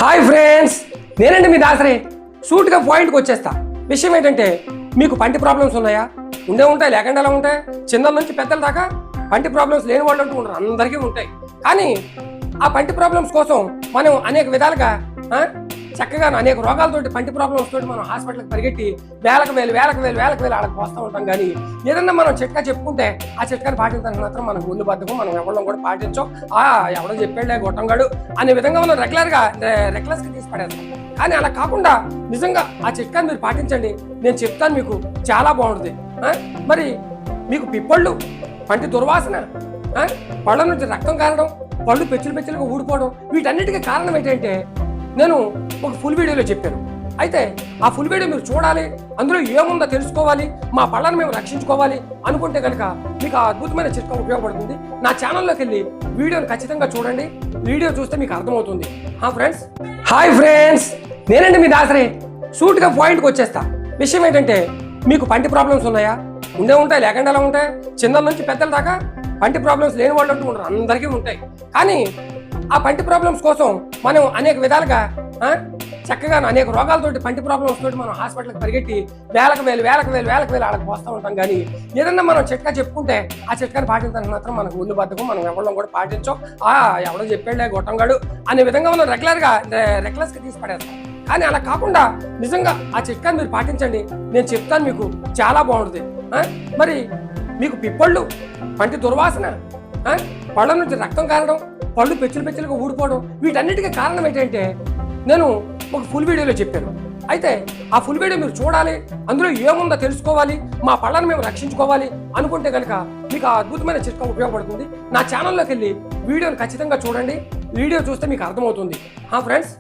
Hi friends, నేనండి మీ దాసరి. సూట్గా పాయింట్కి వచ్చేస్తా. విషయం ఏంటంటే, మీకు పంటి ప్రాబ్లమ్స్ ఉన్నాయా? ఉంటాయి, లేకుండా ఎలా ఉంటాయి? చిన్నల నుంచి పెద్దల దాకా పంటి ప్రాబ్లమ్స్ లేని వాళ్ళు అంటూ ఉంటారు, అందరికీ ఉంటాయి. కానీ ఆ పంటి ప్రాబ్లమ్స్ కోసం మనం అనేక విధాలుగా చక్కగా అనేక రోగాలతోటి పంటి ప్రాబ్లమ్స్ తోటి మనం హాస్పిటల్కి పరిగెట్టి వేలకు వేలు వాళ్ళకి పోస్తూ ఉంటాం. కానీ ఏదన్నా మనం చిట్కా చెప్పుకుంటే ఆ చిట్కాని పాటించడానికి మాత్రం మనకు ఒళ్ళు బద్దకం, మనం ఎవరిలో కూడా పాటించాం. ఎవడో చెప్పాడులే గొట్టంగాడు అనే విధంగా మనం రెగ్యులర్స్కి తీసి పడేస్తాం. కానీ అలా కాకుండా నిజంగా ఆ చిట్కాని మీరు పాటించండి, నేను చెప్తాను, మీకు చాలా బాగుంటుంది. మరి మీకు పిప్పళ్ళు, పంటి దుర్వాసన, పళ్ళ నుంచి రక్తం కారడం, పళ్ళు పెచ్చులుగా ఊడిపోవడం, వీటన్నిటికీ కారణం ఏంటంటే నేను ఒక ఫుల్ వీడియోలో చెప్పాను. అయితే ఆ ఫుల్ వీడియో మీరు చూడాలి, అందులో ఏముందో తెలుసుకోవాలి, మా పళ్ళను మేము రక్షించుకోవాలి అనుకుంటే కనుక మీకు ఆ అద్భుతమైన చిట్కా ఉపయోగపడుతుంది. నా ఛానల్లోకి వెళ్ళి వీడియోని ఖచ్చితంగా చూడండి. వీడియో చూస్తే మీకు అర్థమవుతుంది. ఫ్రెండ్స్, హాయ్ ఫ్రెండ్స్, నేనండి మీ దాసరి. సూట్గా పాయింట్కి వచ్చేస్తా. విషయం ఏంటంటే, మీకు పంటి ప్రాబ్లమ్స్ ఉన్నాయా? ఉంటాయి, లేకుండా ఎలా ఉంటాయి? చిన్నల నుంచి పెద్దల దాకా పంటి ప్రాబ్లమ్స్ లేని వాళ్ళు అంటూ ఉంటారు, అందరికీ ఉంటాయి. కానీ ఆ పంటి ప్రాబ్లమ్స్ కోసం మనం అనేక విధాలుగా చక్కగా అనేక రోగాలతోటి పంటి ప్రాబ్లమ్స్ తోటి మనం హాస్పిటల్కి పరిగెట్టి వేలకు వేలు వాళ్ళకి పోస్తూ ఉంటాం. కానీ ఏదన్నా మనం చిట్కా చెప్పుకుంటే ఆ చిట్కాని పాటించడానికి మాత్రం మనకు ఒళ్ళు బద్దకం, మనం ఎవరిలో కూడా పాటించాం. ఎవడో చెప్పాడులే గొట్టంగాడు అనే విధంగా మనం రెగ్యులర్స్కి తీసి పడేస్తాం. కానీ అలా కాకుండా నిజంగా ఆ చిట్కాని మీరు పాటించండి, నేను చెప్తాను, మీకు చాలా బాగుంటుంది. మరి మీకు పిప్పళ్ళు, పంటి దుర్వాసన, పళ్ళ నుంచి రక్తం కారడం, పళ్ళు పెచ్చులుగా ఊడిపోవడం, వీటన్నిటికీ కారణం ఏంటంటే నేను ఒక ఫుల్ వీడియోలో చెప్పాను. అయితే ఆ ఫుల్ వీడియో మీరు చూడాలి, అందులో ఏముందో తెలుసుకోవాలి, మా పళ్ళను మేము రక్షించుకోవాలి అనుకుంటే కనుక మీకు ఆ అద్భుతమైన చిట్కా ఉపయోగపడుతుంది. నా ఛానల్లోకి వెళ్ళి వీడియోని ఖచ్చితంగా చూడండి. వీడియో చూస్తే మీకు అర్థమవుతుంది. ఫ్రెండ్స్.